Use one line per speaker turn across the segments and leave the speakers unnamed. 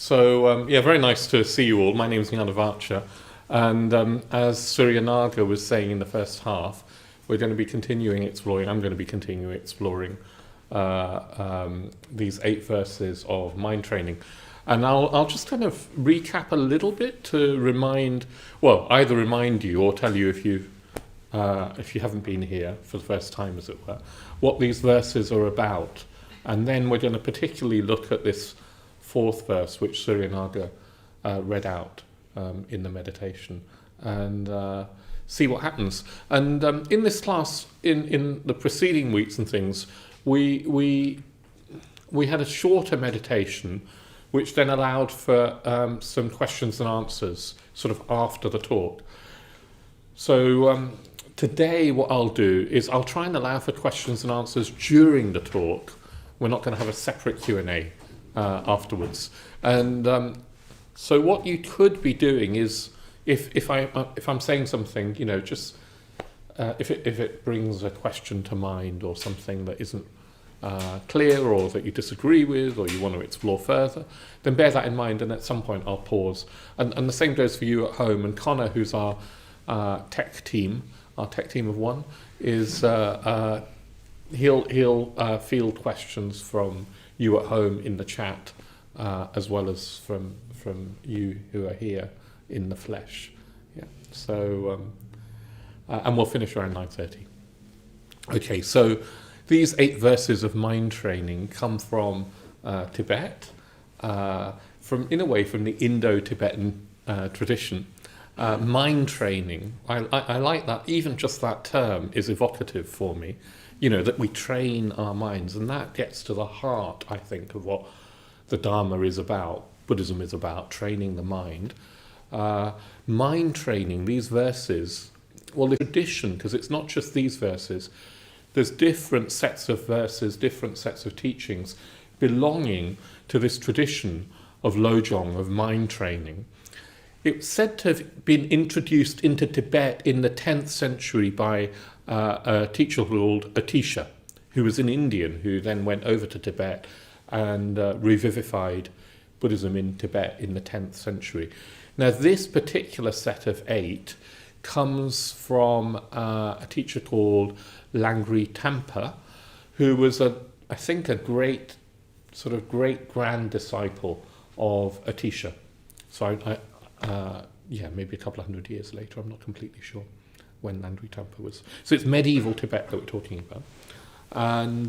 Very nice to see you all. My name is Jnanavaca, and as Suryanaga was saying in the first half, we're going to be continuing exploring. I'm going to be continuing exploring these 8 verses of mind training, and I'll just kind of recap a little bit to either remind you or tell you if you haven't been here for the first time, as it were, what these verses are about, and then we're going to particularly look at this 4th verse, which Suryanaga read out in the meditation, and see what happens. And in this class, in the preceding weeks and things, we had a shorter meditation, which then allowed for some questions and answers, sort of after the talk. So today, what I'll do is I'll try and allow for questions and answers during the talk. We're not going to have a separate Q&A. Afterwards, and so what you could be doing is, if I'm saying something, just if it brings a question to mind or something that isn't clear or that you disagree with or you want to explore further, then bear that in mind, and at some point I'll pause. And the same goes for you at home. And Connor, who's our tech team of 1, is he'll field questions from you at home in the chat, as well as from you who are here in the flesh. Yeah. So, and we'll finish around 9:30. Okay. So, these 8 verses of mind training come from Tibet, from the Indo-Tibetan tradition. Mind training. I like that. Even just that term is evocative for me. That we train our minds, and that gets to the heart, I think, of what the Dharma is about, Buddhism is about, training the mind. Mind training, these verses, the tradition, because it's not just these verses, there's different sets of verses, different sets of teachings belonging to this tradition of Lojong, of mind training. It's said to have been introduced into Tibet in the 10th century by a teacher called Atisha, who was an Indian who then went over to Tibet and revivified Buddhism in Tibet in the 10th century. Now, this particular set of 8 comes from a teacher called Langri Thangpa, who was a great grand disciple of Atisha. So maybe a couple of hundred years later, I'm not completely sure when Langri Thangpa was. So it's medieval Tibet that we're talking about. And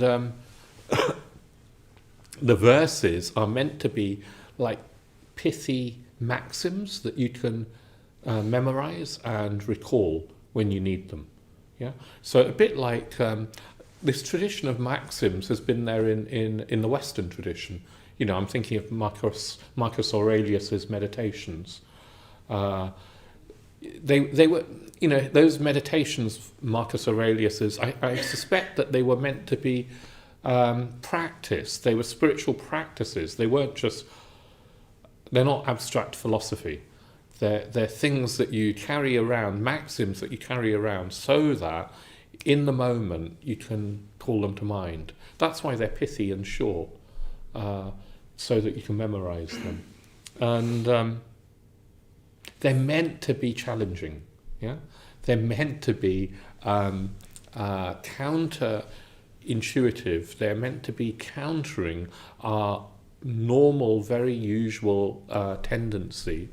the verses are meant to be like pithy maxims that you can memorize and recall when you need them. Yeah. So a bit like this tradition of maxims has been there in the Western tradition. I'm thinking of Marcus Aurelius's Meditations. They were, those meditations, Marcus Aurelius's, I suspect that they were meant to be practiced. They were spiritual practices. They're not abstract philosophy. They're things that you carry around, maxims that you carry around, so that in the moment you can call them to mind. That's why they're pithy and short, so that you can memorize them. And they're meant to be challenging, yeah? They're meant to be counter-intuitive. They're meant to be countering our normal, very usual tendency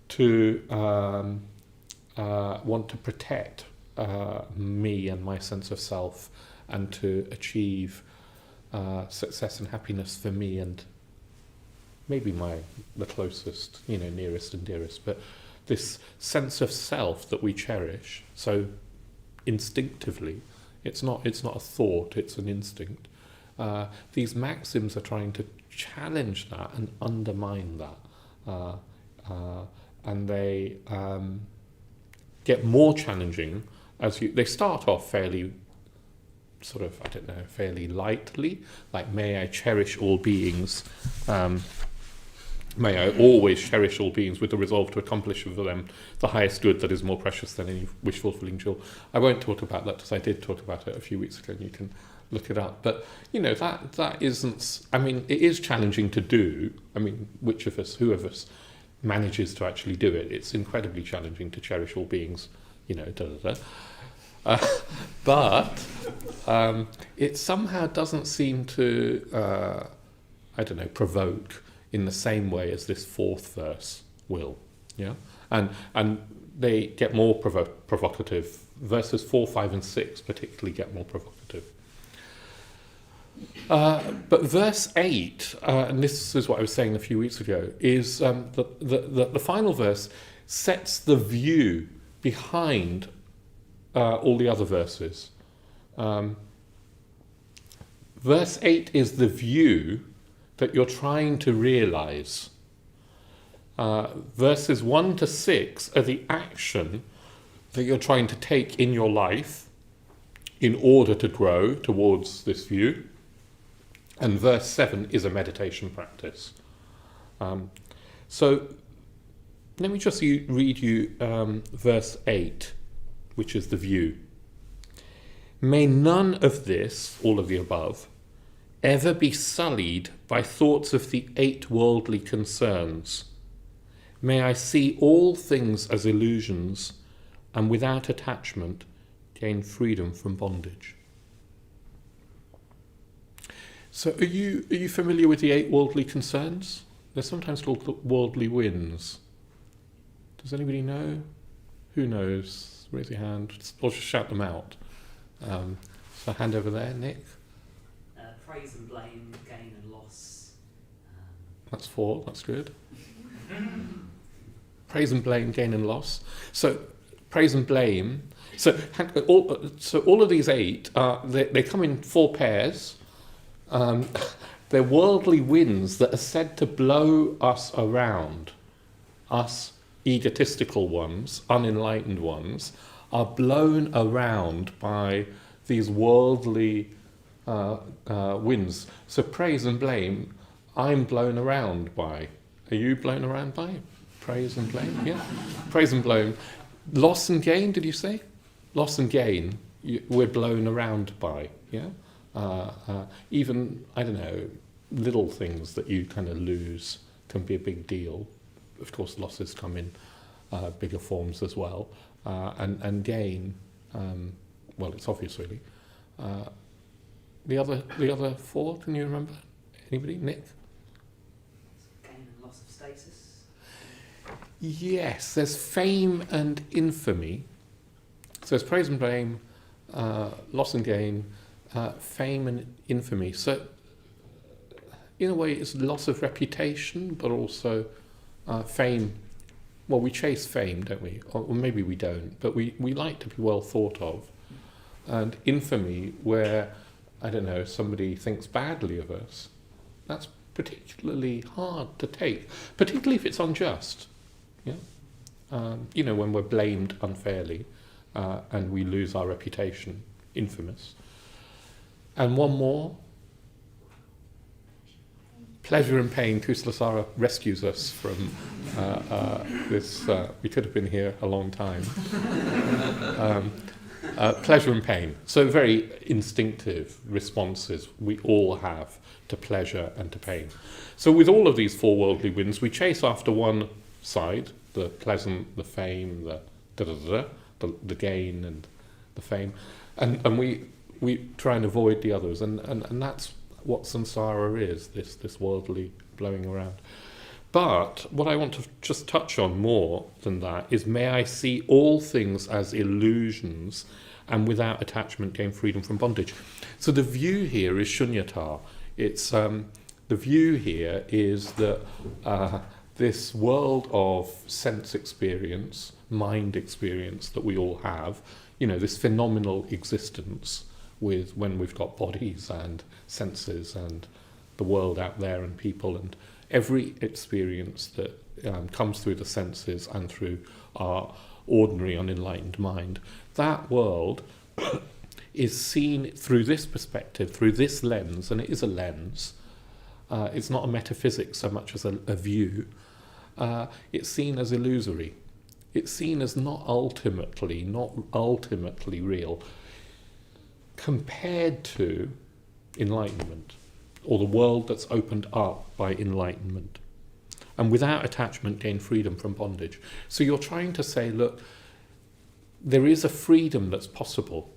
to want to protect me and my sense of self, and to achieve success and happiness for me and maybe the closest, nearest and dearest, but this sense of self that we cherish so instinctively. It's not a thought, it's an instinct. These maxims are trying to challenge that and undermine that, and they get more challenging as they start off fairly fairly lightly, like may I cherish all beings. May I always cherish all beings with the resolve to accomplish for them the highest good that is more precious than any wish-fulfilling jewel. I won't talk about that, because I did talk about it a few weeks ago, and you can look it up. But that isn't. I mean, it is challenging to do. I mean, who of us manages to actually do it? It's incredibly challenging to cherish all beings. But it somehow doesn't seem to, provoke in the same way as this fourth verse will. Yeah, and they get more provocative. Verses 4, 5, and 6 particularly get more provocative. But verse 8, and this is what I was saying a few weeks ago, is the final verse sets the view behind all the other verses. Verse 8 is the view that you're trying to realize. Verses 1 to 6 are the action that you're trying to take in your life in order to grow towards this view. And verse 7 is a meditation practice. So let me just read you verse 8, which is the view. May none of this, all of the above, ever be sullied by thoughts of the 8 worldly concerns. May I see all things as illusions, and without attachment gain freedom from bondage. So are you familiar with the 8 worldly concerns? They're sometimes called the worldly winds. Does anybody know? Who knows? Raise your hand, or just shout them out. So hand over there, Nick.
Praise and blame, gain and loss.
That's 4, that's good. Praise and blame, gain and loss. So praise and blame. So all of these 8, they come in 4 pairs. They're worldly winds that are said to blow us around. Us egotistical ones, unenlightened ones, are blown around by these worldly winds. So praise and blame, I'm blown around by. Are you blown around by? Praise and blame, yeah. Praise and blame. Loss and gain, did you say? Loss and gain, we're blown around by, yeah. Even, I don't know, little things that you kind of lose can be a big deal. Of course, losses come in bigger forms as well. And gain, well, it's obvious really. The other 4, can you remember? Anybody? Nick?
Gain and loss of status.
Yes, there's fame and infamy. So there's praise and blame, loss and gain, fame and infamy. So in a way it's loss of reputation, but also fame. Well, we chase fame, don't we? Or maybe we don't, but we like to be well thought of. And infamy, where, I don't know, somebody thinks badly of us, that's particularly hard to take, particularly if it's unjust. Yeah, when we're blamed unfairly and we lose our reputation, infamous. And one more, pleasure and pain. Kuslasara rescues us from this. We could have been here a long time. Pleasure and pain. So very instinctive responses we all have to pleasure and to pain. So with all of these 4 worldly winds, we chase after one side, the pleasant, the fame, the gain and the fame, and we try and avoid the others, and that's what samsara is, this worldly blowing around. But what I want to just touch on more than that is, may I see all things as illusions, and without attachment gain freedom from bondage. So the view here is shunyata. It's the view here is that this world of sense experience, mind experience that we all have, this phenomenal existence with when we've got bodies and senses and the world out there and people and every experience that comes through the senses and through our ordinary unenlightened mind, that world is seen through this perspective, through this lens, and it is a lens. It's not a metaphysics so much as a view. It's seen as illusory. It's seen as not ultimately real, compared to enlightenment, or the world that's opened up by enlightenment. And without attachment, gain freedom from bondage. So you're trying to say, look, there is a freedom that's possible.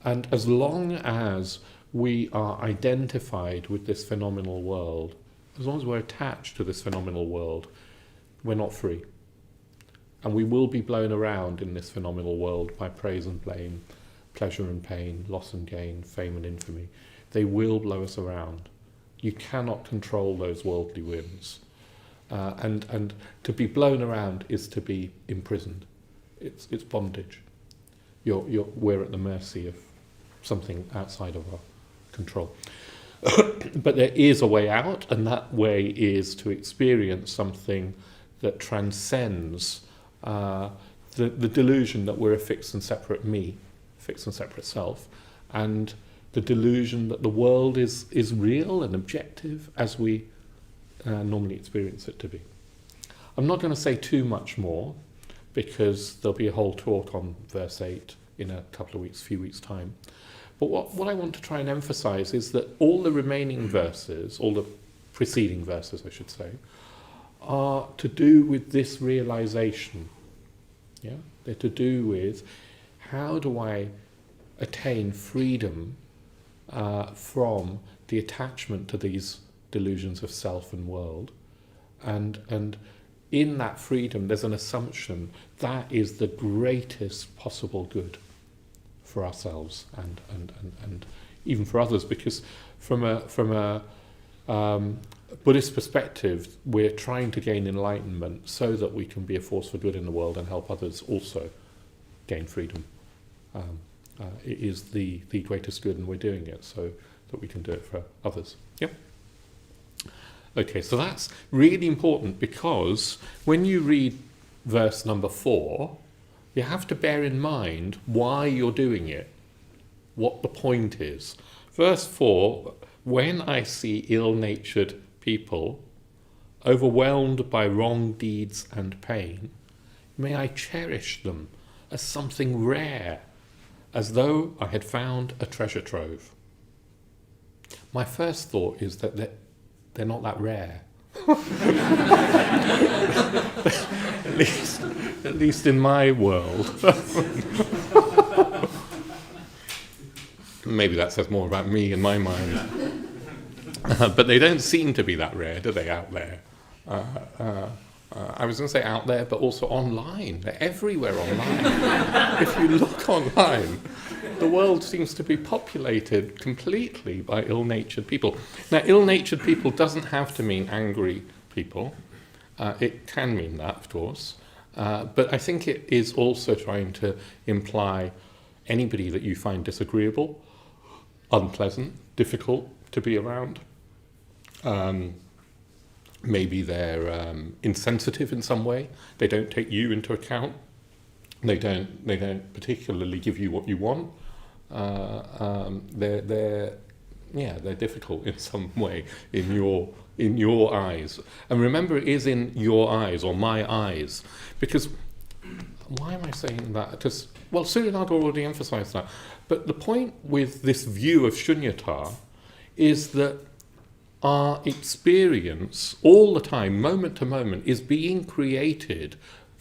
And as long as we are identified with this phenomenal world, as long as we're attached to this phenomenal world, we're not free. And we will be blown around in this phenomenal world by praise and blame, pleasure and pain, loss and gain, fame and infamy. They will blow us around. You cannot control those worldly whims. And to be blown around is to be imprisoned. It's bondage. We're at the mercy of something outside of our control. But there is a way out, and that way is to experience something that transcends the delusion that we're a fixed and separate me, fixed and separate self, and the delusion that the world is real and objective as we normally experience it to be. I'm not going to say too much more, because there'll be a whole talk on verse 8 in a few weeks' time. But what I want to try and emphasize is that all the remaining verses, all the preceding verses, I should say, are to do with this realization. Yeah? They're to do with, how do I attain freedom from the attachment to these delusions of self and world, and in that freedom there's an assumption that is the greatest possible good for ourselves and even for others, because from a Buddhist perspective, we're trying to gain enlightenment so that we can be a force for good in the world and help others also gain freedom. It is the greatest good, and we're doing it so that we can do it for others. Yep. Okay, so that's really important, because when you read verse number 4, you have to bear in mind why you're doing it, what the point is. Verse 4, when I see ill-natured people overwhelmed by wrong deeds and pain, may I cherish them as something rare, as though I had found a treasure trove. My first thought is that they're not that rare. at least in my world. Maybe that says more about me in my mind. But they don't seem to be that rare, do they, out there? I was going to say out there, but also online. They're everywhere online. If you look online, the world seems to be populated completely by ill-natured people. Now, ill-natured people doesn't have to mean angry people. It can mean that, of course. But I think it is also trying to imply anybody that you find disagreeable, unpleasant, difficult to be around. Maybe they're insensitive in some way. They don't take you into account. They don't particularly give you what you want. They're difficult in some way in your eyes. And remember, it is in your eyes or my eyes, because why am I saying that? Because Surinada already emphasized that. But the point with this view of shunyata is that our experience all the time, moment to moment, is being created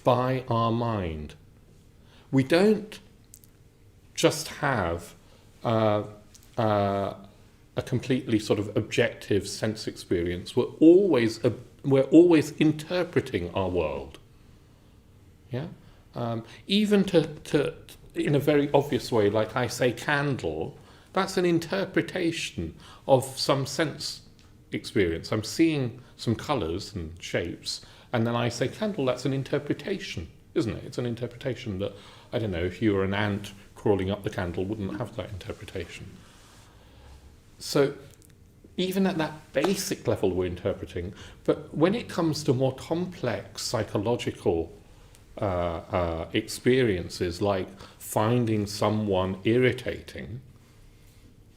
by our mind. We don't just have a completely sort of objective sense experience. We're always interpreting our world. Yeah, even to in a very obvious way, like I say candle, that's an interpretation of some sense experience. I'm seeing some colours and shapes, and then I say candle, that's an interpretation, isn't it? It's an interpretation that, I don't know, if you were an ant crawling up the candle, wouldn't have that interpretation. So even at that basic level we're interpreting, but when it comes to more complex psychological experiences, like finding someone irritating,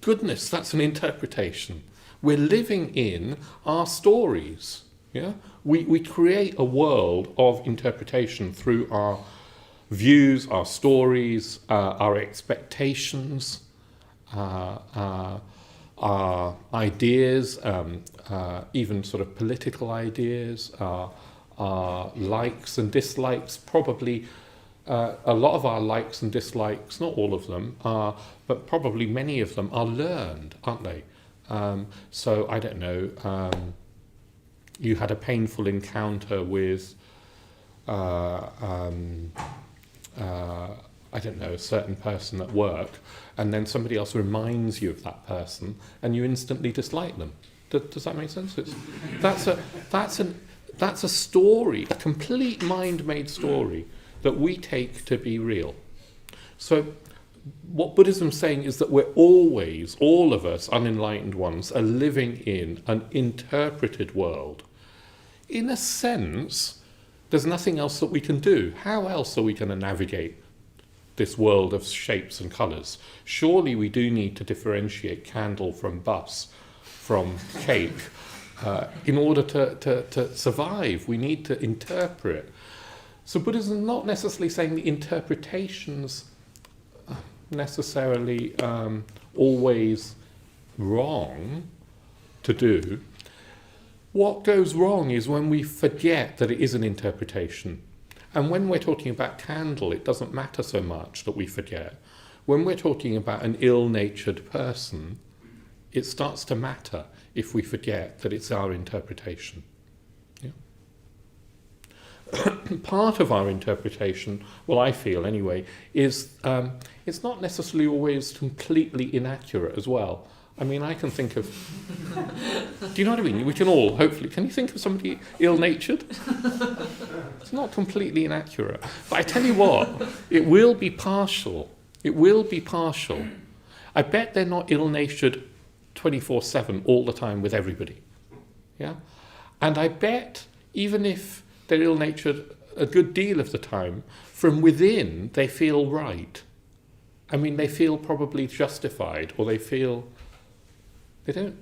goodness, that's an interpretation. We're living in our stories. Yeah, we create a world of interpretation through our views, our stories, our expectations, our ideas, even sort of political ideas, our likes and dislikes, probably a lot of our likes and dislikes, not all of them, but probably many of them are learned, aren't they? So I don't know, you had a painful encounter with, I don't know, a certain person at work, and then somebody else reminds you of that person, and you instantly dislike them. Does that make sense? That's a story, a complete mind-made story that we take to be real. So what Buddhism's saying is that we're always, all of us unenlightened ones, are living in an interpreted world. In a sense, there's nothing else that we can do. How else are we going to navigate this world of shapes and colours? Surely we do need to differentiate candle from bus, from cake. In order to survive, we need to interpret. So Buddhism is not necessarily saying the interpretation's necessarily always wrong to do. What goes wrong is when we forget that it is an interpretation. And when we're talking about candle, it doesn't matter so much that we forget. When we're talking about an ill-natured person, it starts to matter if we forget that it's our interpretation. Yeah. Part of our interpretation, well, I feel anyway, is it's not necessarily always completely inaccurate as well. I mean, I can think of... Do you know what I mean? We can all, hopefully... Can you think of somebody ill-natured? It's not completely inaccurate. But I tell you what, it will be partial. It will be partial. I bet they're not ill-natured 24/7 all the time with everybody. Yeah? And I bet, even if they're ill-natured a good deal of the time, from within they feel right. I mean, they feel probably justified, or they feel... They don't...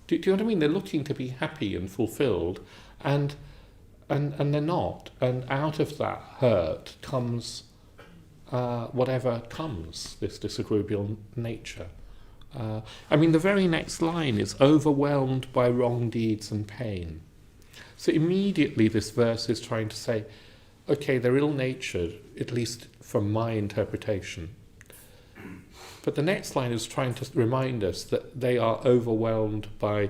Do you know what I mean? They're looking to be happy and fulfilled, and they're not. And out of that hurt comes whatever comes, this disagreeable nature. I mean, the very next line is overwhelmed by wrong deeds and pain. So immediately this verse is trying to say, okay, they're ill-natured, at least from my interpretation. But the next line is trying to remind us that they are overwhelmed by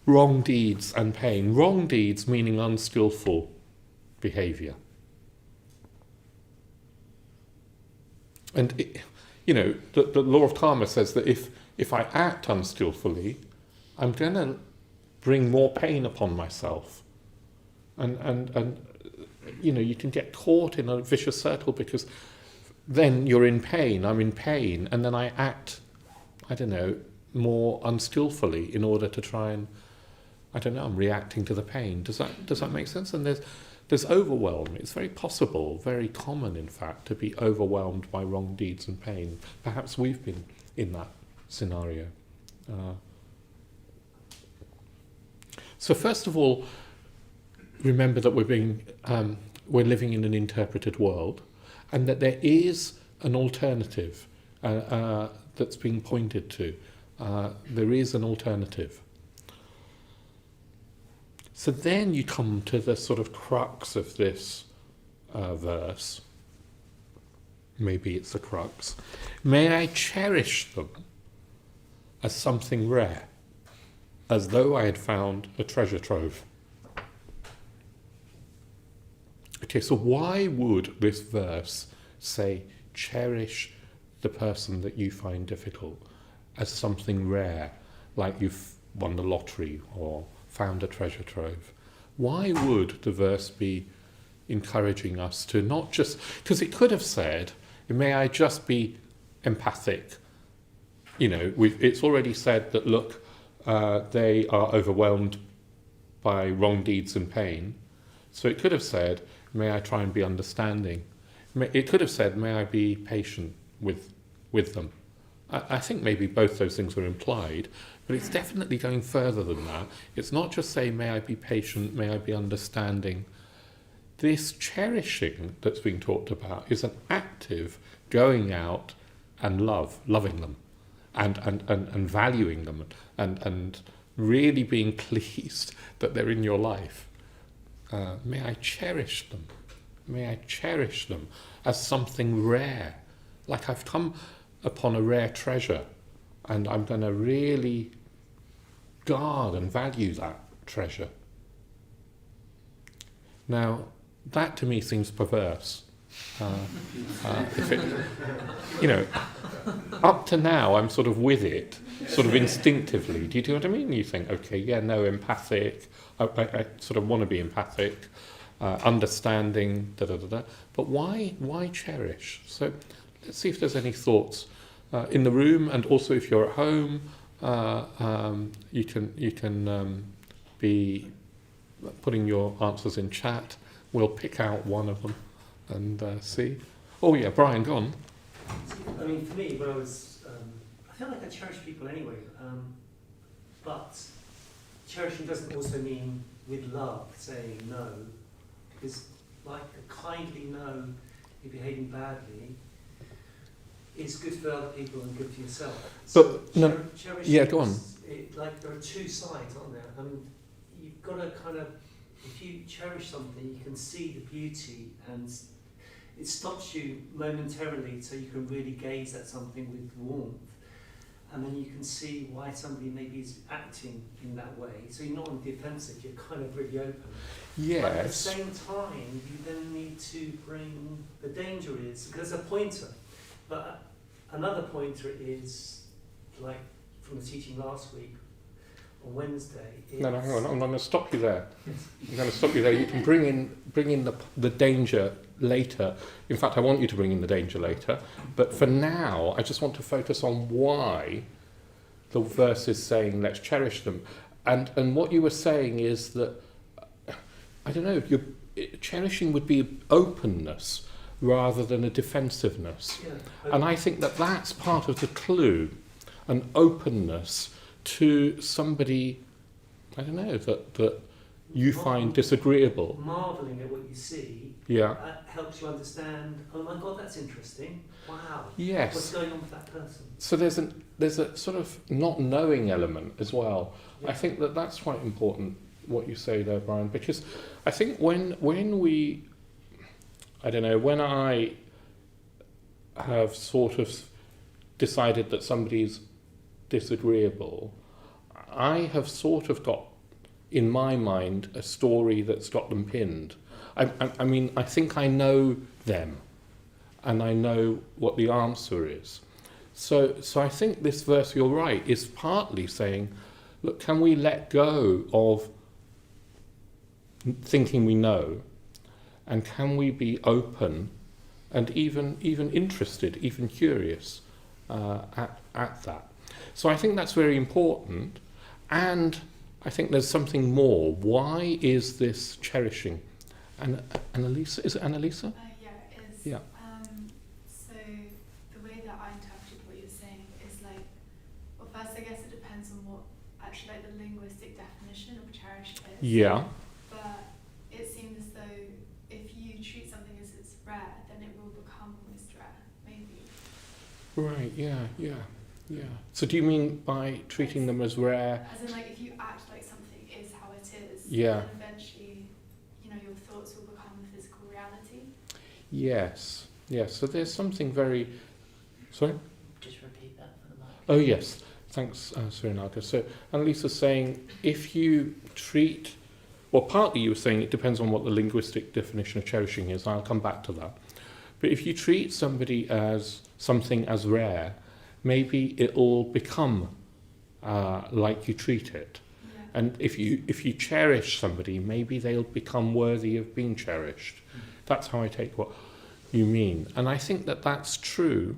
wrong deeds and pain. Wrong deeds meaning unskillful behaviour. And, the law of karma says that if I act unskillfully, I'm going to bring more pain upon myself. And you can get caught in a vicious circle because then you're in pain, I'm in pain, and then I act, more unskillfully in order to try and, I'm reacting to the pain. Does that make sense? And there's overwhelm. It's very possible, very common in fact, to be overwhelmed by wrong deeds and pain. Perhaps we've been in that scenario. So first of all, remember that we're living in an interpreted world, and that there is an alternative that's being pointed to. There is an alternative. So then you come to the sort of crux of this verse. Maybe it's the crux. May I cherish them as something rare, as though I had found a treasure trove. Okay, so why would this verse say, cherish the person that you find difficult as something rare, like you've won the lottery or found a treasure trove? Why would the verse be encouraging us to not just... Because it could have said, may I just be empathic. It's already said that, look, they are overwhelmed by wrong deeds and pain. So it could have said, may I try and be understanding. It could have said, may I be patient with them. I think maybe both those things are implied, but it's definitely going further than that. It's not just saying, may I be patient, may I be understanding. This cherishing that's being talked about is an active going out and loving them. and valuing them and really being pleased that they're in your life. May I cherish them. May I cherish them as something rare. Like I've come upon a rare treasure, and I'm going to really guard and value that treasure. Now, that to me seems perverse. If it, up to now I'm sort of with it, sort of instinctively. Do you know what I mean? You think, okay, yeah, no, empathic. I sort of want to be empathic, understanding, da-da-da-da. But why cherish? So let's see if there's any thoughts in the room, and also if you're at home, you can be putting your answers in chat. We'll pick out one of them and see. Oh yeah, Brian, go on.
I mean, for me, when I was, I feel like I cherish people anyway, but cherishing doesn't also mean with love saying no, because like a kindly no, you're behaving badly, is good for other people and good for yourself. So cherishing,
yeah, go on.
Like there are two sides, aren't there? You've got to kind of, if you cherish something, you can see the beauty, and it stops you momentarily so you can really gaze at something with warmth, and then you can see why somebody maybe is acting in that way. So you're not on the defensive, you're kind of really open.
Yes.
But at the same time, you then need to bring, the danger is, because there's a pointer, but another pointer is, like from the teaching last week, on Wednesday.
No, hang on. I'm going to stop you there. I'm going to stop you there. You can bring in the danger later. In fact, I want you to bring in the danger later. But for now, I just want to focus on why the verse is saying, let's cherish them. And what you were saying is that, I don't know, cherishing would be openness rather than a defensiveness.
Yeah.
And I think that that's part of the clue, an openness to somebody, I don't know, that you find disagreeable.
Marvelling at what you see,
yeah,
helps you understand, oh my God, that's interesting. Wow.
Yes.
What's going on with that person? So
there's a sort of not knowing element as well.
Yeah.
I think that's quite important, what you say there, Brian, because I think when we, I don't know, when I have sort of decided that somebody's disagreeable, I have sort of got, in my mind, a story that's got them pinned. I mean, I think I know them, and I know what the answer is. So I think this verse, you're right, is partly saying, look, can we let go of thinking we know, and can we be open and even interested, even curious at that? So I think that's very important, and I think there's something more. Why is this cherishing? And Annalisa, is it Annalisa?
Yeah, it is.
Yeah.
So the way that I interpreted what you're saying is like, well, first I guess it depends on what actually like the linguistic definition of cherish is.
Yeah.
But it seems as though if you treat something as it's rare, then it will become almost rare, maybe.
Right. Yeah. So do you mean by treating them as rare?
As in, like, if you act like something is how it is,
Yeah.
then eventually, your thoughts will become the physical reality.
Yes. So there's something very... Sorry?
Just repeat that for the mic.
Oh, yes. Thanks, Surinaka. So Annalisa's saying, if you treat... Well, partly you were saying it depends on what the linguistic definition of cherishing is. I'll come back to that. But if you treat somebody as something as rare, maybe it'll become like you treat it.
Yeah.
And if you cherish somebody, maybe they'll become worthy of being cherished. That's how I take what you mean. And I think that that's true.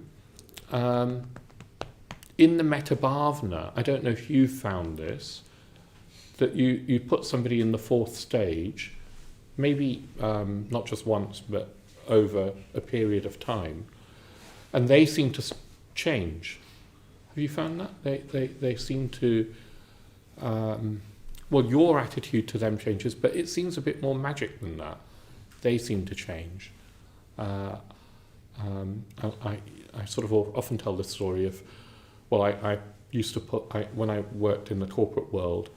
In the Metabhavana, I don't know if you've found this, that you put somebody in the fourth stage, maybe not just once, but over a period of time, and they seem to change. Have you found that? They seem to... well, your attitude to them changes, but it seems a bit more magic than that. They seem to change. I sort of often tell the story of well, I used to when I worked in the corporate world,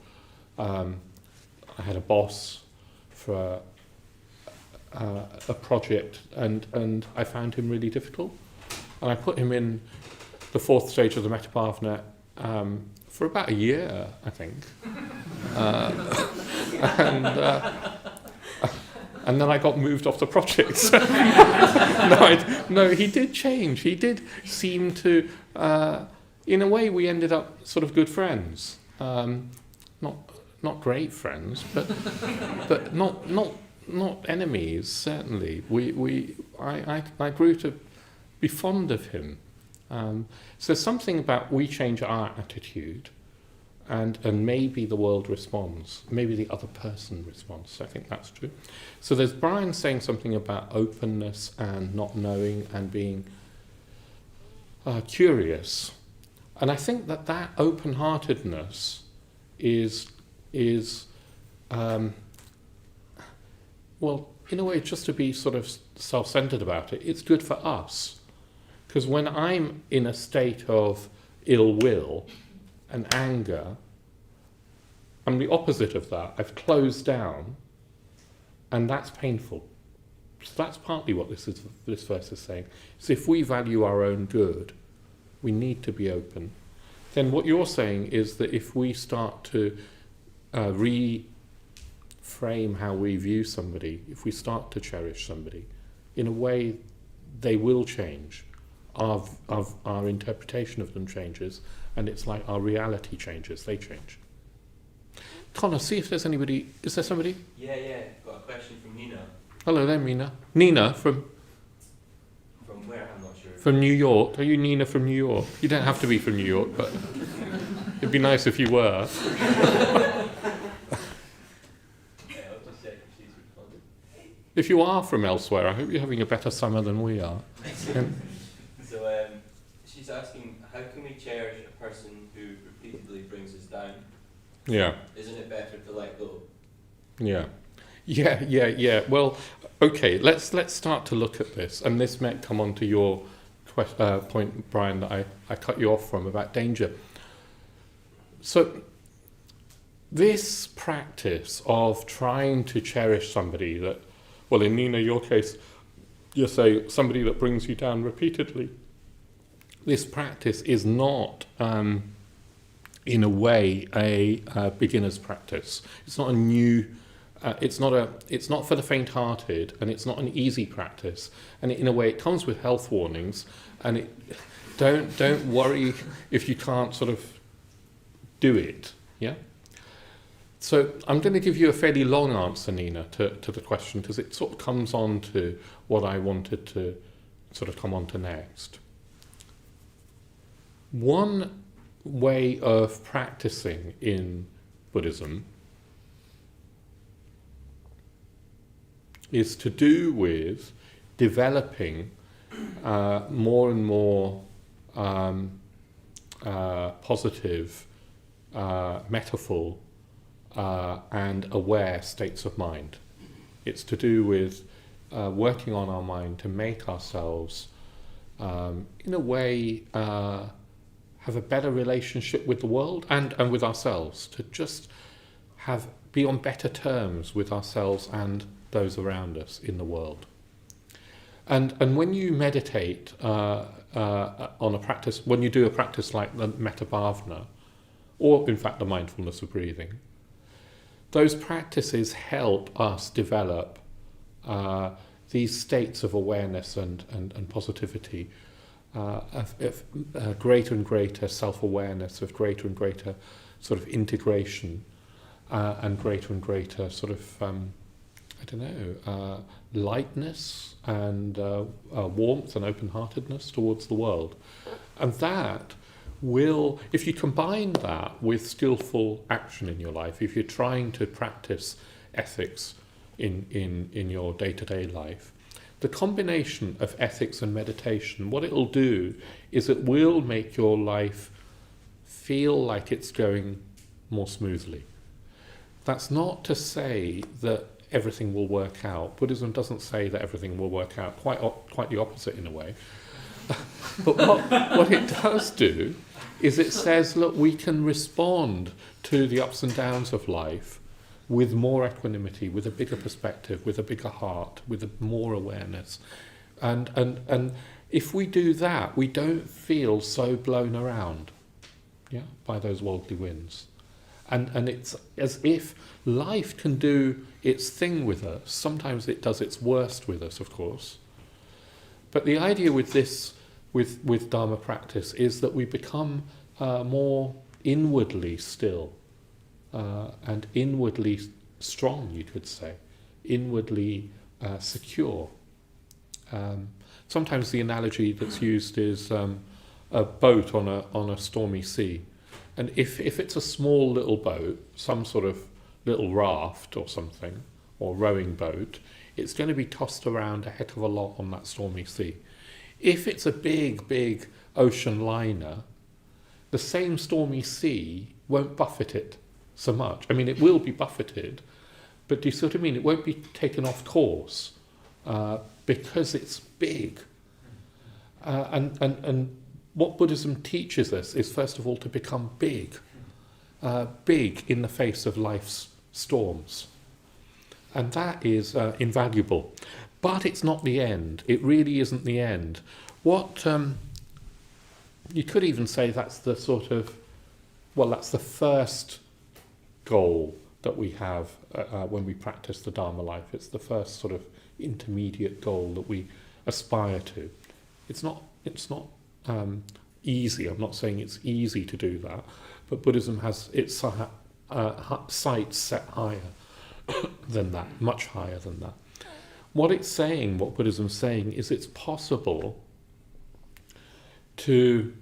I had a boss for a project, and I found him really difficult. And I put him in the 4th stage of the Metabhavna for about a year, I think. And then I got moved off the project. No, he did change. He did seem to, in a way, we ended up sort of good friends. Not great friends, but not enemies. Certainly, I grew to be fond of him. So something about we change our attitude, and maybe the world responds, maybe the other person responds. So I think that's true. So there's Brian saying something about openness and not knowing and being curious, and I think that open-heartedness is well, in a way, just to be sort of self-centered about it, it's good for us. Because when I'm in a state of ill will and anger, I'm the opposite of that. I've closed down, and that's painful. So that's partly what this verse is saying. So if we value our own good, we need to be open. Then what you're saying is that if we start to reframe how we view somebody, if we start to cherish somebody, in a way they will change. Our interpretation of them changes, and it's like our reality changes, they change. Connor, see if there's anybody. Is there somebody?
Yeah. Got a question from Nina.
Hello there, Nina. Nina from
where? I'm not sure.
From New York. Are you Nina from New York? You don't have to be from New York, but it'd be nice if you were.
I'll just check if she's responded.
If you are from elsewhere, I hope you're having a better summer than we are.
So she's asking, how can we cherish a person who repeatedly brings us down?
Yeah.
Isn't it better to let go?
Yeah. Well, okay, let's start to look at this, and this might come on to your point, Brian, that I cut you off from about danger. So this practice of trying to cherish somebody that, well, in Nina, your case, you say somebody that brings you down repeatedly. This practice is not, in a way, a beginner's practice. It's not a new. It's not for the faint-hearted, and it's not an easy practice. And in a way, it comes with health warnings. And don't worry if you can't sort of do it. Yeah. So I'm going to give you a fairly long answer, Nina, to the question, because it sort of comes on to what I wanted to sort of come on to next. One way of practicing in Buddhism is to do with developing more and more positive, metaphor and aware states of mind. It's to do with working on our mind to make ourselves, in a way, have a better relationship with the world and with ourselves, to just be on better terms with ourselves and those around us in the world. And when you meditate on a practice, when you do a practice like the Metabhavna, or in fact the mindfulness of breathing, those practices help us develop these states of awareness and positivity, of greater and greater self-awareness, of greater and greater sort of integration, and greater sort of lightness and warmth and open-heartedness towards the world. And that will, if you combine that with skillful action in your life, if you're trying to practice ethics in your day-to-day life, the combination of ethics and meditation, what it'll do is it will make your life feel like it's going more smoothly. That's not to say that everything will work out. Buddhism doesn't say that everything will work out, quite the opposite in a way. But what it does do is it says, look, we can respond to the ups and downs of life with more equanimity, with a bigger perspective, with a bigger heart, with more awareness. And if we do that, we don't feel so blown around, yeah, by those worldly winds. And it's as if life can do its thing with us. Sometimes it does its worst with us, of course. But the idea with this, with Dharma practice, is that we become more inwardly still and inwardly strong, you could say, inwardly secure. Sometimes the analogy that's used is a boat on a stormy sea. And if it's a small little boat, some sort of little raft or something, or rowing boat, it's going to be tossed around a heck of a lot on that stormy sea. If it's a big ocean liner, the same stormy sea won't buffet it so much. I mean, it will be buffeted, but do you see what I mean? It won't be taken off course because it's big. And what Buddhism teaches us is, first of all, to become big in the face of life's storms. And that is invaluable. But it's not the end. It really isn't the end. What you could even say that's the sort of, well, that's the first goal that we have when we practice the Dharma life. It's the first sort of intermediate goal that we aspire to. It's not easy. I'm not saying it's easy to do that, but Buddhism has its sights set higher than that, much higher than that. What Buddhism's saying is it's possible to,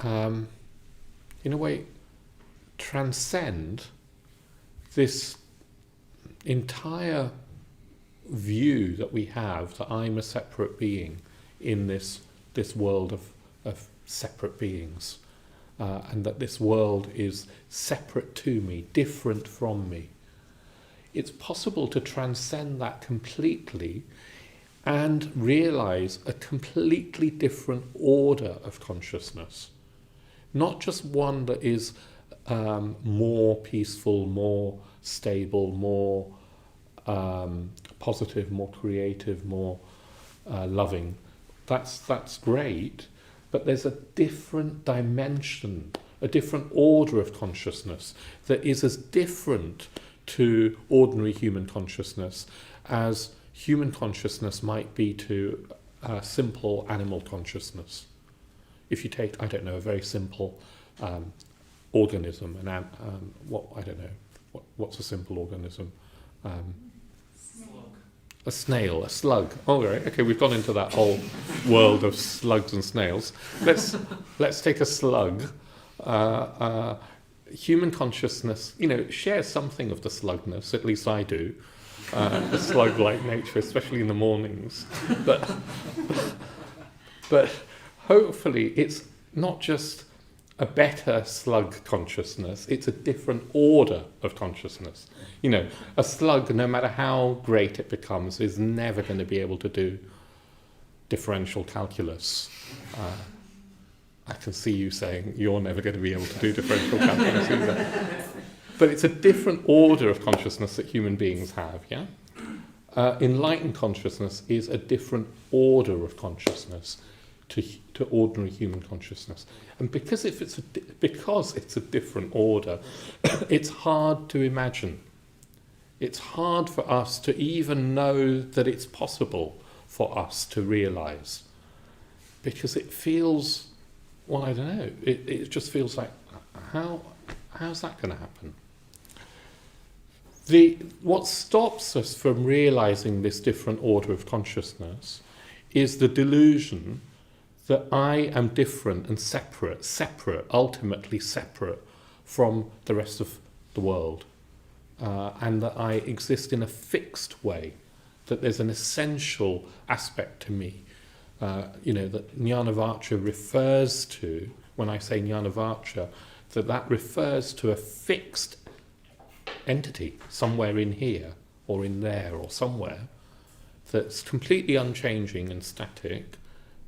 in a way, transcend this entire view that we have that I'm a separate being in this world of separate beings, and that this world is separate to me, different from me. It's possible to transcend that completely and realize a completely different order of consciousness. Not just one that is more peaceful, more stable, more positive, more creative, more loving. That's great, but there's a different dimension, a different order of consciousness that is as different to ordinary human consciousness as human consciousness might be to simple animal consciousness. If you take, I don't know, a very simple organism, what's a simple organism? A snail, a slug. Oh, right. Okay, we've gone into that whole world of slugs and snails. Let's take a slug. Human consciousness, shares something of the slugness. At least I do. A slug-like nature, especially in the mornings. But hopefully, it's not just a better slug consciousness, it's a different order of consciousness. A slug, no matter how great it becomes, is never going to be able to do differential calculus. I can see you saying you're never going to be able to do differential calculus either. But it's a different order of consciousness that human beings have, yeah? Enlightened consciousness is a different order of consciousness to ordinary human consciousness. And because it's a different order, it's hard to imagine. It's hard for us to even know that it's possible for us to realize. Because it feels, well, I don't know, it just feels like, how's that going to happen? What stops us from realizing this different order of consciousness is the delusion that I am different and separate, ultimately separate from the rest of the world, and that I exist in a fixed way, that there's an essential aspect to me, that Jnanavaca refers to. When I say Jnanavaca, that refers to a fixed entity somewhere in here or in there or somewhere that's completely unchanging and static,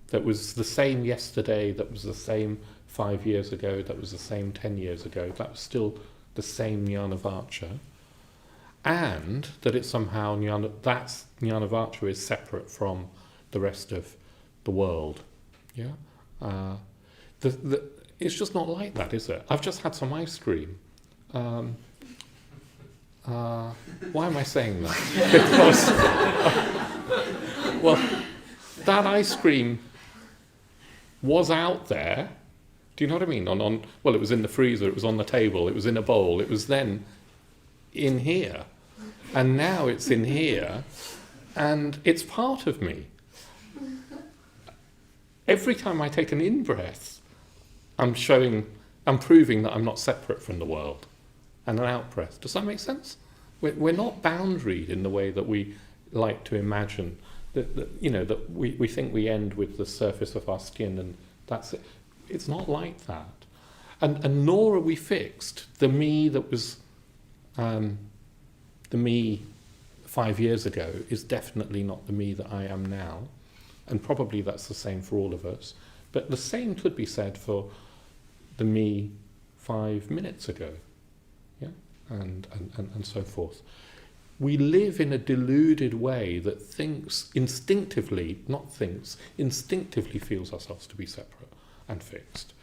that was the same yesterday, that was the same 5 years ago, that was the same 10 years ago, that was still the same Jnanavaca, and that it's somehow Jnanavaca is separate from the rest of the world. Yeah, it's just not like that, is it? I've just had some ice cream. Why am I saying that? Because, well, that ice cream was out there. Do you know what I mean? Well, it was in the freezer, it was on the table, it was in a bowl, it was then in here. And now it's in here, and it's part of me. Every time I take an in-breath, I'm proving that I'm not separate from the world. And an out-breath. Does that make sense? We're not boundaried in the way that we like to imagine. That we think we end with the surface of our skin, and that's it. It's not like that. And nor are we fixed. The me that was the me 5 years ago is definitely not the me that I am now. And probably that's the same for all of us. But the same could be said for the me 5 minutes ago. Yeah? And so forth. We live in a deluded way that instinctively feels ourselves to be separate and fixed.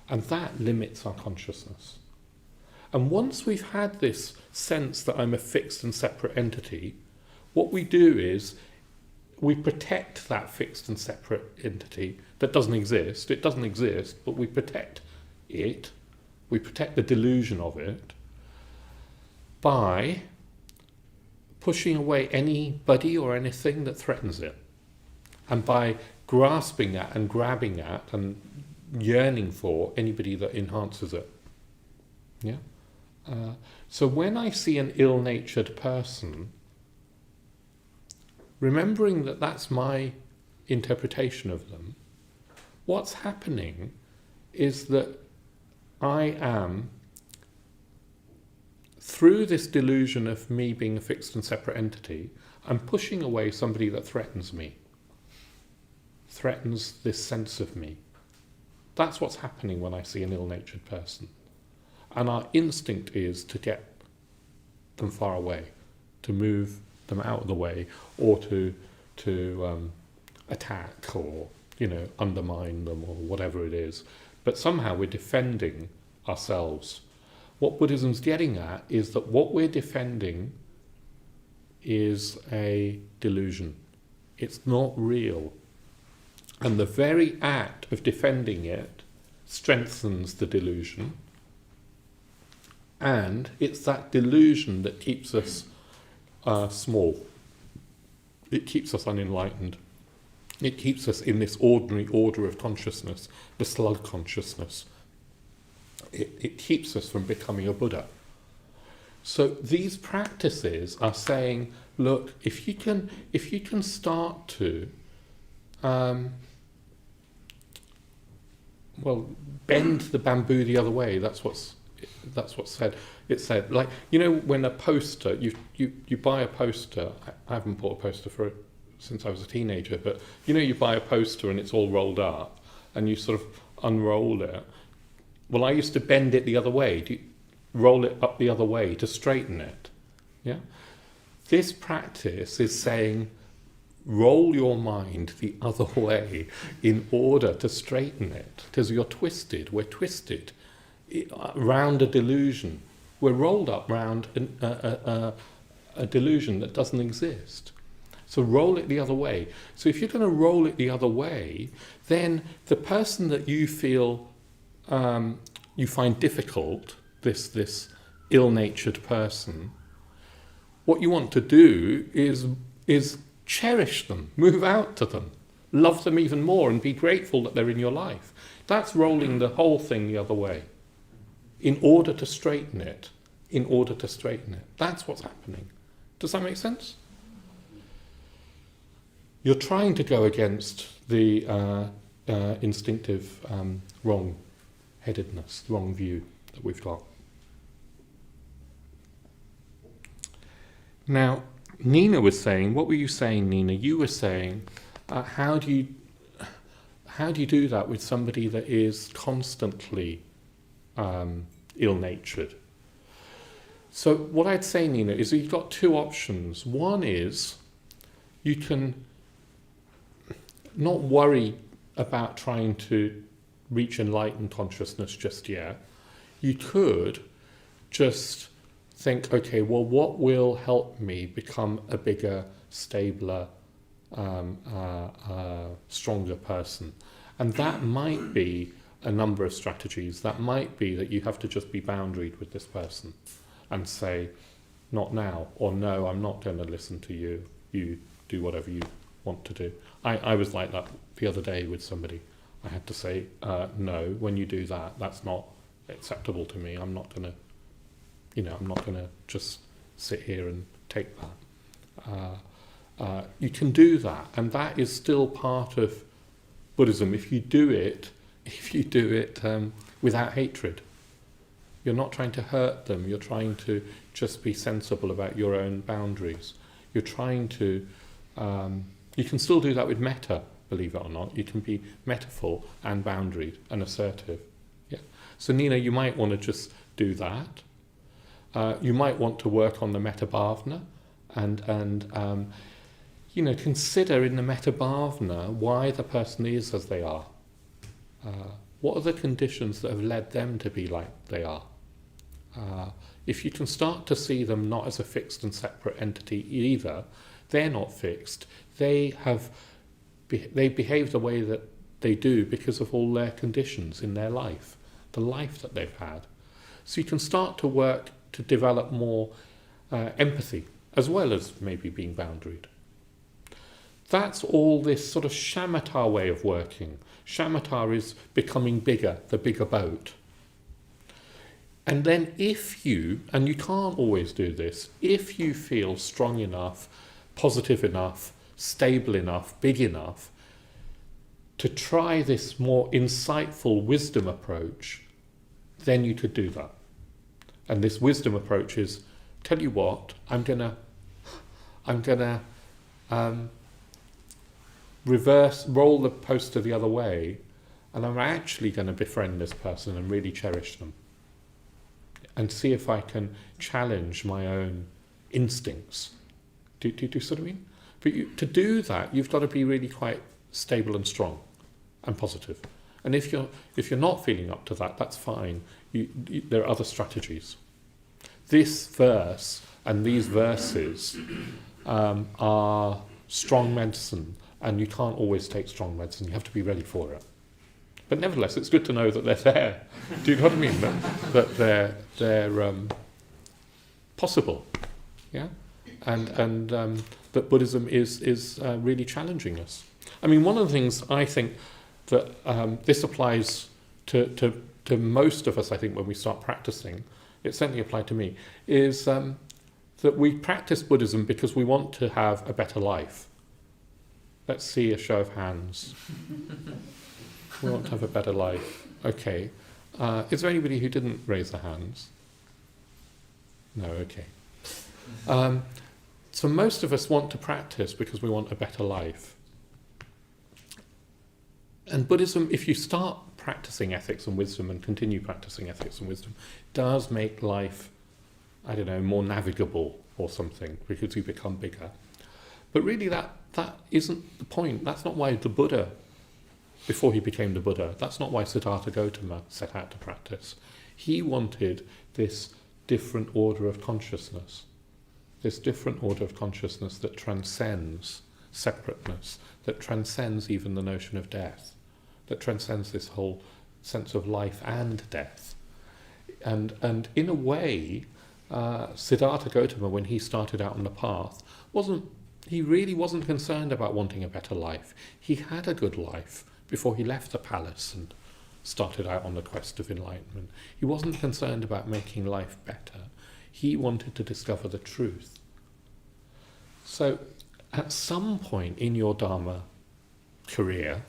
And that limits our consciousness. And once we've had this sense that I'm a fixed and separate entity, what we do is we protect that fixed and separate entity that doesn't exist. It doesn't exist, but we protect it. We protect the delusion of it by pushing away anybody or anything that threatens it, and by grasping at and grabbing at and yearning for anybody that enhances it. Yeah. So when I see an ill-natured person, remembering that that's my interpretation of them, what's happening is that I am, through this delusion of me being a fixed and separate entity, I'm pushing away somebody that threatens me, threatens this sense of me. That's what's happening when I see an ill-natured person. And our instinct is to get them far away, to move them out of the way, or to attack, or undermine them, or whatever it is. But somehow we're defending ourselves. What Buddhism's getting at is that what we're defending is a delusion. It's not real. And the very act of defending it strengthens the delusion. And it's that delusion that keeps us small. It keeps us unenlightened. It keeps us in this ordinary order of consciousness, the slug consciousness. It keeps us from becoming a Buddha. So these practices are saying, look, if you can start to bend the bamboo the other way. That's what's said. It said, like, when a poster, you buy a poster. I haven't bought a poster since I was a teenager, but you buy a poster and it's all rolled up, and you sort of unroll it. Well, I used to bend it the other way. Do you roll it up the other way to straighten it? Yeah. This practice is saying, roll your mind the other way in order to straighten it, because you're twisted. We're twisted round a delusion. We're rolled up round a delusion that doesn't exist. So roll it the other way. So if you're going to roll it the other way, then the person that you feel you find difficult, this ill-natured person, what you want to do is cherish them, move out to them, love them even more, and be grateful that they're in your life. That's rolling the whole thing the other way in order to straighten it, That's what's happening. Does that make sense? You're trying to go against the instinctive wrong-headedness, wrong view that we've got. Now, Nina was saying, what were you saying, Nina? You were saying, how do how do you do that with somebody that is constantly ill-natured? So what I'd say, Nina, is that you've got two options. One is you can not worry about trying to reach enlightened consciousness just yet. You could just think, okay, well, what will help me become a bigger, stabler, stronger person? And that might be a number of strategies. That might be that you have to just be boundaried with this person and say, not now, or no, I'm not going to listen to you. You do whatever you want to do. I was like that the other day with somebody. I had to say, no, when you do that, that's not acceptable to me. I'm not going to, I'm not going to just sit here and take that. You can do that, and that is still part of Buddhism if you do it without hatred. You're not trying to hurt them, you're trying to just be sensible about your own boundaries. You're trying to, you can still do that with metta, believe it or not. You can be metaful and boundaried and assertive. Yeah. So Nina, you might want to just do that. You might want to work on the metta bhavana and consider in the metta bhavana why the person is as they are. What are the conditions that have led them to be like they are? If you can start to see them not as a fixed and separate entity either, they're not fixed. They behave the way that they do because of all their conditions in their life, the life that they've had. So you can start to work to develop more empathy, as well as maybe being boundaried. That's all this sort of shamatha way of working. Shamatha is becoming bigger, the bigger boat. And then if you, and you can't always do this, if you feel strong enough, positive enough, stable enough, big enough, to try this more insightful wisdom approach, then you could do that. And this wisdom approach is, tell you what, I'm gonna roll the poster the other way, and I'm actually going to befriend this person and really cherish them and see if I can challenge my own instincts. Do you sort of mean? But to do that, you've got to be really quite stable and strong and positive. And if you're not feeling up to that, that's fine. There are other strategies. This verse and these verses are strong medicine, and you can't always take strong medicine. You have to be ready for it. But nevertheless, it's good to know that they're there. Do you know what I mean? That they're possible, yeah, and that Buddhism is really challenging us. I mean, one of the things I think that this applies to most of us. I think when we start practicing, it certainly applied to me, is that we practice Buddhism because we want to have a better life. Let's see a show of hands. We want to have a better life. Okay. Is there anybody who didn't raise their hands? No, okay. So most of us want to practice because we want a better life. And Buddhism, if you start practicing ethics and wisdom and continue practicing ethics and wisdom, does make life, I don't know, more navigable or something, because you become bigger. But really that isn't the point. That's not why the Buddha, before he became the Buddha, that's not why Siddhartha Gautama set out to practice. He wanted this different order of consciousness, this different order of consciousness that transcends separateness, that transcends even the notion of death, that transcends this whole sense of life and death. And in a way, Siddhartha Gautama, when he started out on the path, he really wasn't concerned about wanting a better life. He had a good life before he left the palace and started out on the quest of enlightenment. He wasn't concerned about making life better. He wanted to discover the truth. So at some point in your Dharma career,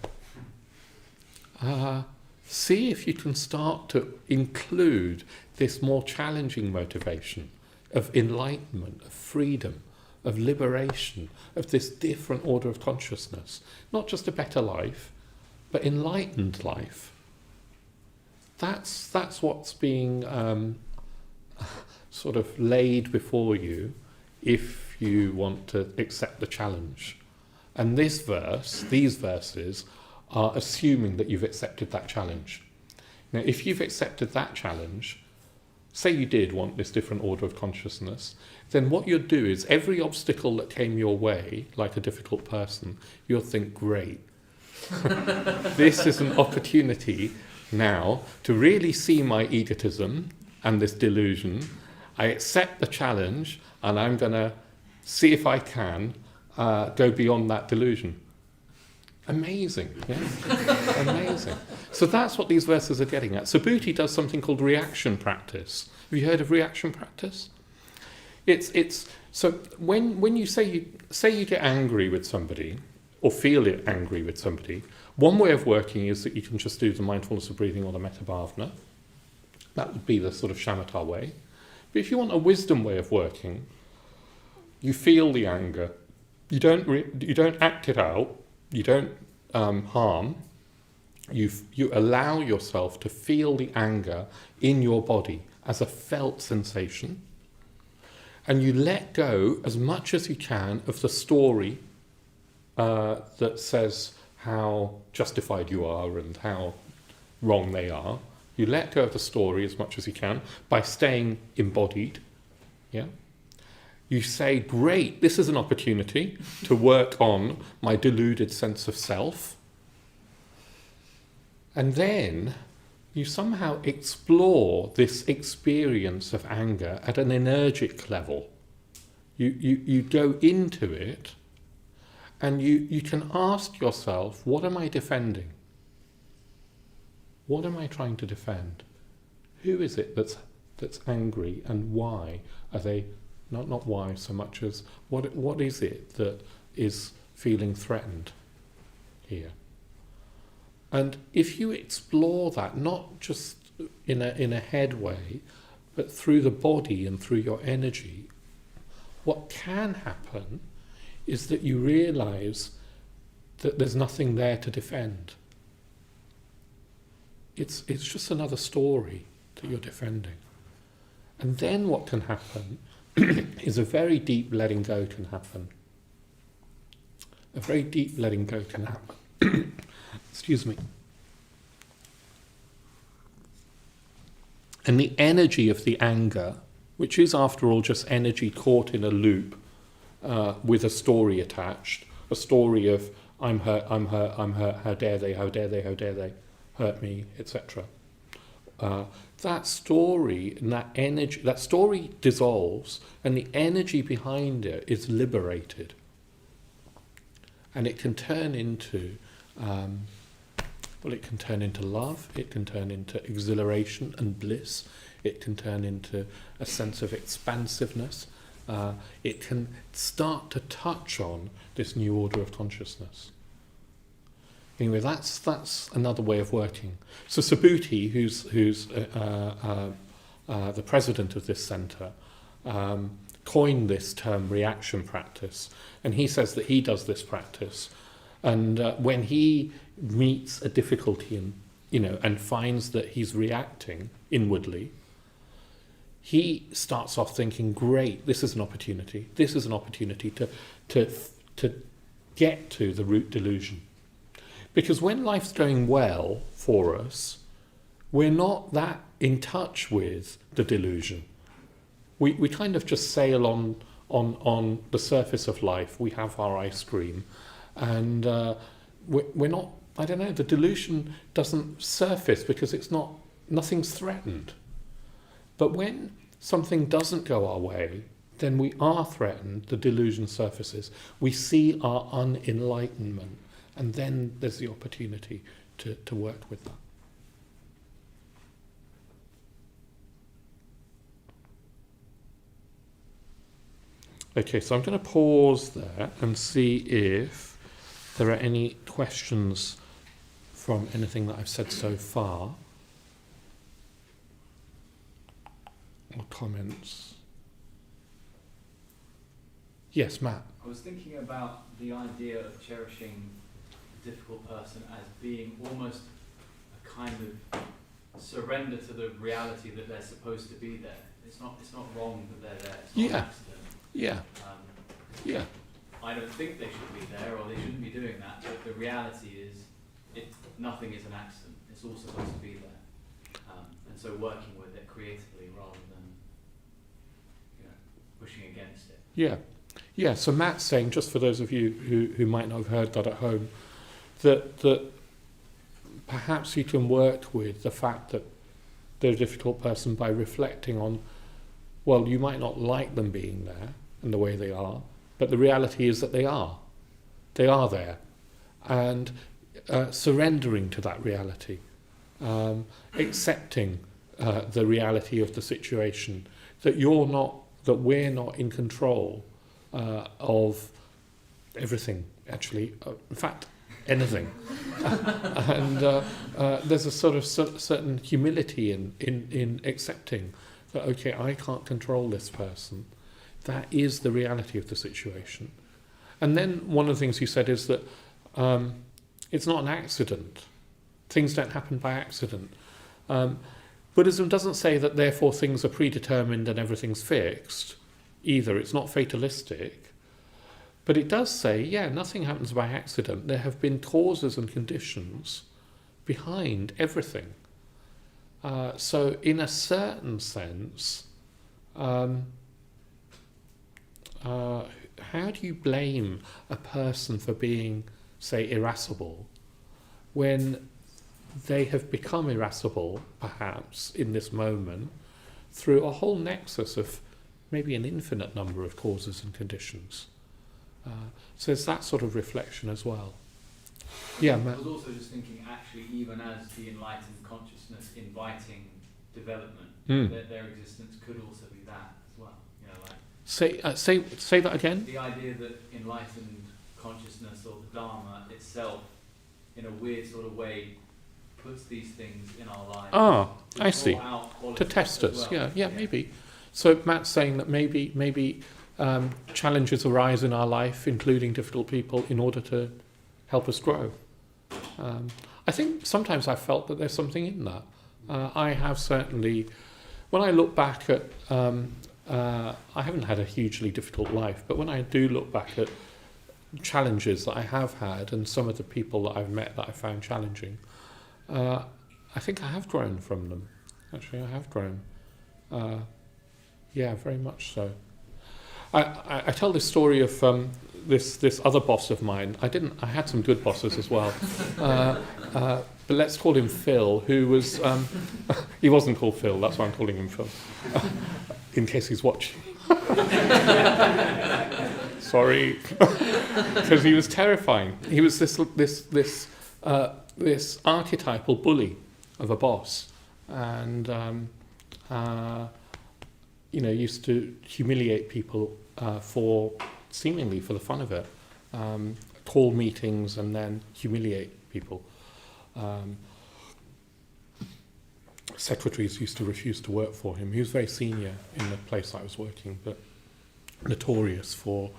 see if you can start to include this more challenging motivation of enlightenment, of freedom, of liberation, of this different order of consciousness. Not just a better life, But enlightened life, that's what's being sort of laid before you if you want to accept the challenge. And these verses are assuming that you've accepted that challenge. Now, if you've accepted that challenge, say you did want this different order of consciousness, then what you'll do is every obstacle that came your way, like a difficult person, you'll think, great. This is an opportunity now to really see my egotism and this delusion. I accept the challenge, and I'm going to see if I can go beyond that delusion. Amazing, yeah? Amazing. So that's what these verses are getting at. Subhuti does something called reaction practice. Have you heard of reaction practice? It's so when you say you get angry with somebody or feel it angry with somebody, one way of working is that you can just do the mindfulness of breathing or the metta bhavana. That would be the sort of shamatha way. But if you want a wisdom way of working, you feel the anger. You don't act it out. You don't harm. You allow yourself to feel the anger in your body as a felt sensation, and you let go as much as you can of the story that says how justified you are and how wrong they are. You let go of the story as much as you can by staying embodied. Yeah. You say, great, this is an opportunity to work on my deluded sense of self. And then you somehow explore this experience of anger at an energic level. You go into it, and you can ask yourself, what am I defending? What am I trying to defend? Who is it that's angry, and why are they... Not why so much as what is it that is feeling threatened here? And if you explore that, not just in a head way, but through the body and through your energy, what can happen is that you realize that there's nothing there to defend. It's just another story that you're defending. And then what can happen is a very deep letting go can happen. A very deep letting go can happen. Excuse me. And the energy of the anger, which is after all just energy caught in a loop with a story attached, a story of I'm hurt, how dare they hurt me, etc. That story and that energy, that story dissolves, and the energy behind it is liberated. And it can turn into, it can turn into love, it can turn into exhilaration and bliss, it can turn into a sense of expansiveness, it can start to touch on this new order of consciousness. Anyway, that's another way of working. So Subhuti, who's the president of this centre, coined this term reaction practice, and he says that he does this practice, and when he meets a difficulty and finds that he's reacting inwardly, he starts off thinking, great, this is an opportunity. This is an opportunity to get to the root delusion. Because when life's going well for us, we're not that in touch with the delusion. We kind of just sail on the surface of life. We have our ice cream, and we're not. I don't know. The delusion doesn't surface because nothing's threatened. But when something doesn't go our way, then we are threatened. The delusion surfaces. We see our unenlightenment. And then there's the opportunity to work with that. Okay, so I'm going to pause there and see if there are any questions from anything that I've said so far, or comments. Yes, Matt.
I was thinking about the idea of cherishing difficult person as being almost a kind of surrender to the reality that they're supposed to be there. It's not wrong that they're there. It's not an accident.
Yeah. Yeah.
I don't think they should be there, or they shouldn't be doing that. But the reality is, nothing is an accident. It's all supposed to be there. And so working with it creatively rather than pushing against it.
Yeah. Yeah. So Matt's saying, just for those of you who might not have heard that at home, that perhaps you can work with the fact that they're a difficult person by reflecting on, well, you might not like them being there and the way they are, but the reality is that they are. They are there. And surrendering to that reality, accepting the reality of the situation, that we're not in control of everything, actually. In fact, anything. And there's a sort of certain humility in accepting that, okay, I can't control this person. That is the reality of the situation. And then one of the things you said is that it's not an accident. Things don't happen by accident. Buddhism doesn't say that therefore things are predetermined and everything's fixed either. It's not fatalistic. But it does say, yeah, nothing happens by accident. There have been causes and conditions behind everything. So in a certain sense, how do you blame a person for being, say, irascible when they have become irascible, perhaps, in this moment, through a whole nexus of maybe an infinite number of causes and conditions? So there's that sort of reflection as well. Yeah, Matt.
I was also just thinking, actually, even as the enlightened consciousness inviting development, their existence could also be that as well.
Say that again.
The idea that enlightened consciousness or the Dharma itself, in a weird sort of way, puts these things in our lives.
I see. To test us. Well. Yeah, maybe. So Matt's saying that maybe challenges arise in our life, including difficult people, in order to help us grow. I think sometimes I've felt that there's something in that. I have certainly, when I look back at, I haven't had a hugely difficult life, but when I do look back at challenges that I have had and some of the people that I've met that I found challenging, I think I have grown from them. Actually, I have grown. Yeah, very much so. I tell this story of this other boss of mine. I had some good bosses as well. But let's call him Phil, who was... he wasn't called Phil, that's why I'm calling him Phil. In case he's watching. Sorry. Because he was terrifying. He was this archetypal bully of a boss. And... used to humiliate people seemingly for the fun of it. Call meetings and then humiliate people. Secretaries used to refuse to work for him. He was very senior in the place I was working, but notorious for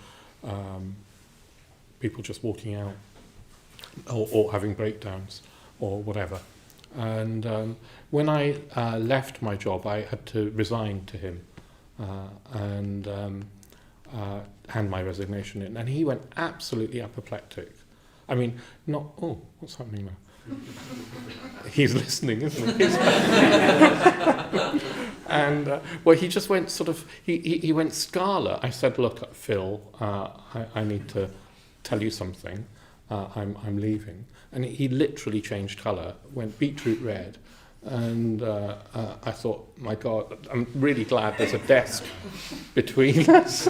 people just walking out or having breakdowns or whatever. And when I left my job, I had to resign to him and hand my resignation in. And he went absolutely apoplectic. I mean, what's happening now? He's listening, isn't he? And, he just went he went scarlet. I said, look, Phil, I need to tell you something. I'm leaving. And he literally changed colour, went beetroot red. And I thought, my God, I'm really glad there's a desk between us,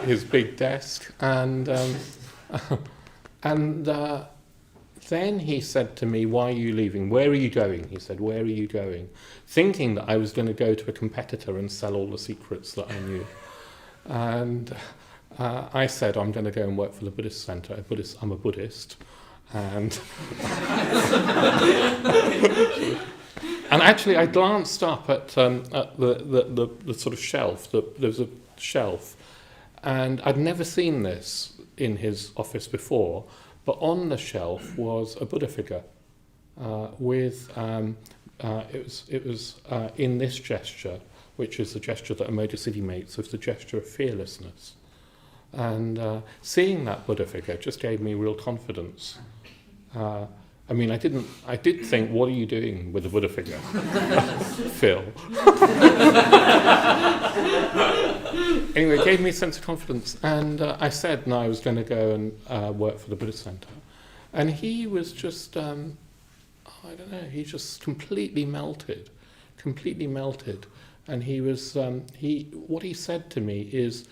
his big desk. And then he said to me, why are you leaving? Where are you going? He said, where are you going? Thinking that I was going to go to a competitor and sell all the secrets that I knew. And I said, I'm going to go and work for the Buddhist Center. I'm a Buddhist. And actually, I glanced up at the sort of shelf. There's a shelf, and I'd never seen this in his office before. but on the shelf was a Buddha figure it was in this gesture, which is the gesture that Emoji City makes, of the gesture of fearlessness. And seeing that Buddha figure just gave me real confidence. I mean, I did think, what are you doing with the Buddha figure, Phil? Anyway, it gave me a sense of confidence. And I said, no, I was going to go and work for the Buddhist Center. And he was just, I don't know, he just completely melted. And he was, what he said to me is,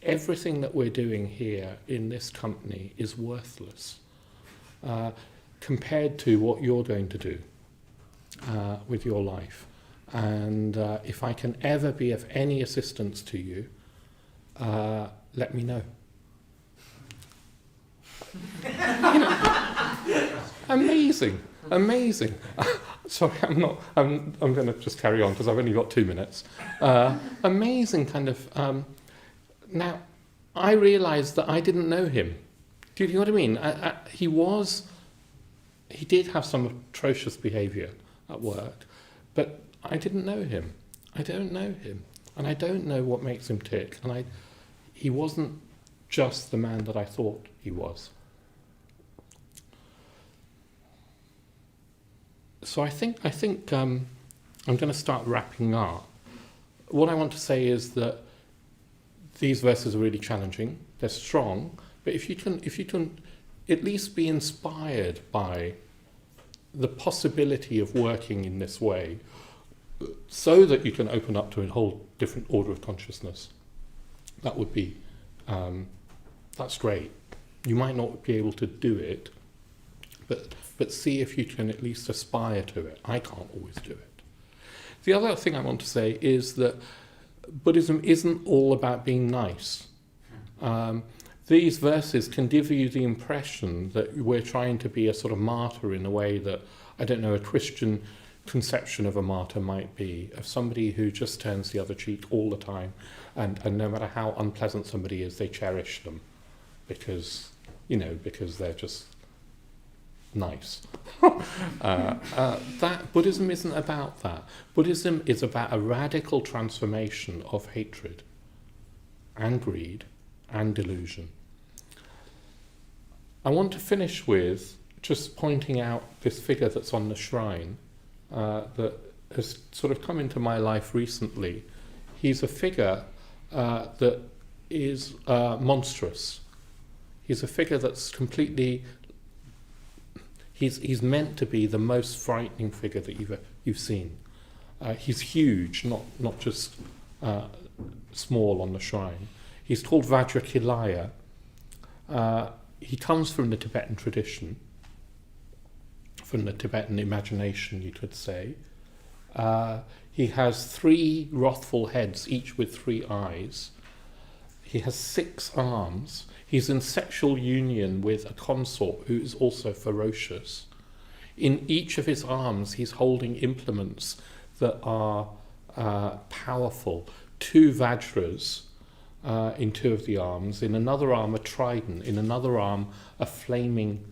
everything that we're doing here in this company is worthless compared to what you're going to do with your life. And if I can ever be of any assistance to you, let me know. You know, amazing. Sorry, I'm going to just carry on because I've only got 2 minutes. Amazing kind of. Now, I realised that I didn't know him. Do you know what I mean? He did have some atrocious behaviour at work, but I didn't know him. I don't know him, and I don't know what makes him tick. And he wasn't just the man that I thought he was. So I think I'm going to start wrapping up. What I want to say is that these verses are really challenging. They're strong, but if you can at least be inspired by the possibility of working in this way, so that you can open up to a whole different order of consciousness, that would be that's great. You might not be able to do it, but see if you can at least aspire to it. I can't always do it. The other thing I want to say is that Buddhism isn't all about being nice. These verses can give you the impression that we're trying to be a sort of martyr in a way that, I don't know, a Christian conception of a martyr might be, of somebody who just turns the other cheek all the time, and no matter how unpleasant somebody is, they cherish them because they're just nice. That Buddhism isn't about that. Buddhism is about a radical transformation of hatred and greed and delusion. I want to finish with just pointing out this figure that's on the shrine that has sort of come into my life recently. He's a figure that is monstrous. He's a figure that's completely... He's meant to be the most frightening figure that you've seen. He's huge, not just small on the shrine. He's called Vajrakilaya. He comes from the Tibetan tradition, from the Tibetan imagination, you could say. He has 3 wrathful heads, each with 3 eyes. He has 6 arms. He's in sexual union with a consort who is also ferocious. In each of his arms, he's holding implements that are powerful. 2 vajras in 2 of the arms. In another arm, a trident. In another arm, a flaming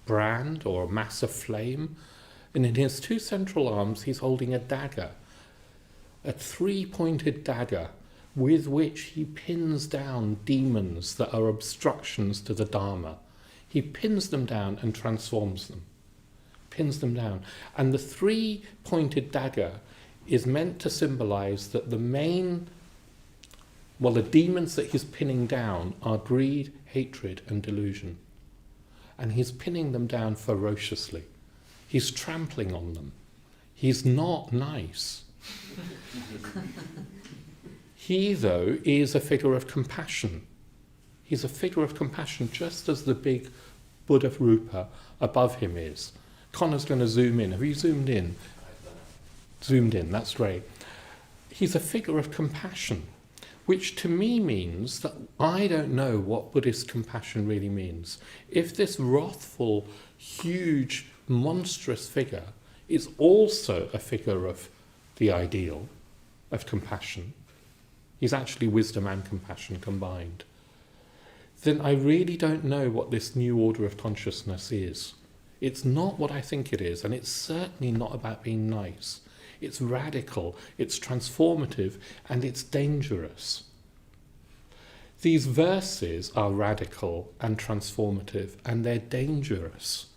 brand or a mass of flame. And in his 2 central arms, he's holding a dagger, a 3-pointed dagger, with which he pins down demons that are obstructions to the Dharma. He pins them down and transforms them. Pins them down. And the 3-pointed dagger is meant to symbolize that the demons that he's pinning down are greed, hatred, and delusion. And he's pinning them down ferociously. He's trampling on them. He's not nice. He, though, is a figure of compassion. He's a figure of compassion, just as the big Buddha Rupa above him is. Connor's going to zoom in. Have you zoomed in? Zoomed in, that's great. He's a figure of compassion, which to me means that I don't know what Buddhist compassion really means. If this wrathful, huge, monstrous figure is also a figure of the ideal of compassion, he's actually wisdom and compassion combined, then I really don't know what this new order of consciousness is. It's not what I think it is, and it's certainly not about being nice. It's radical, it's transformative, and it's dangerous. These verses are radical and transformative, and they're dangerous.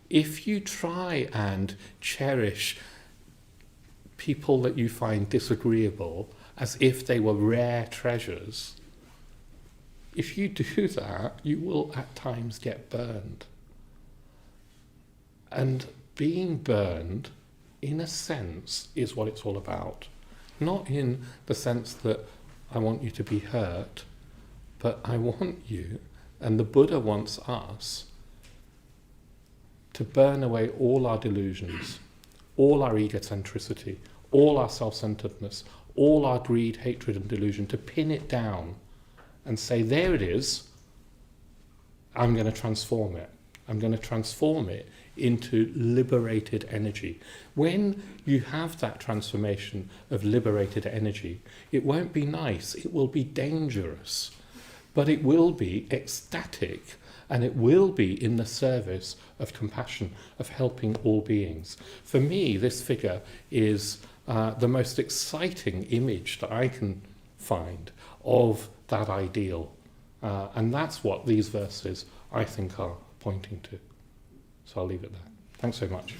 If you try and cherish people that you find disagreeable as if they were rare treasures, if you do that, you will at times get burned. And being burned, in a sense, is what it's all about. Not in the sense that I want you to be hurt, but I want you, and the Buddha wants us, to burn away all our delusions, all our egocentricity, all our self-centeredness, all our greed, hatred and delusion, to pin it down and say, there it is, I'm going to transform it. I'm going to transform it into liberated energy. When you have that transformation of liberated energy, it won't be nice, it will be dangerous, but it will be ecstatic, and it will be in the service of compassion, of helping all beings. For me, this figure is the most exciting image that I can find of that ideal. And that's what these verses, I think, are pointing to. So I'll leave it there. Thanks so much.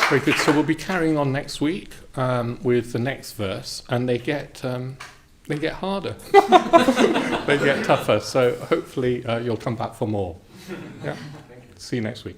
Very good. So we'll be carrying on next week with the next verse, and they get harder. They get tougher. So hopefully you'll come back for more. Yeah. See you next week.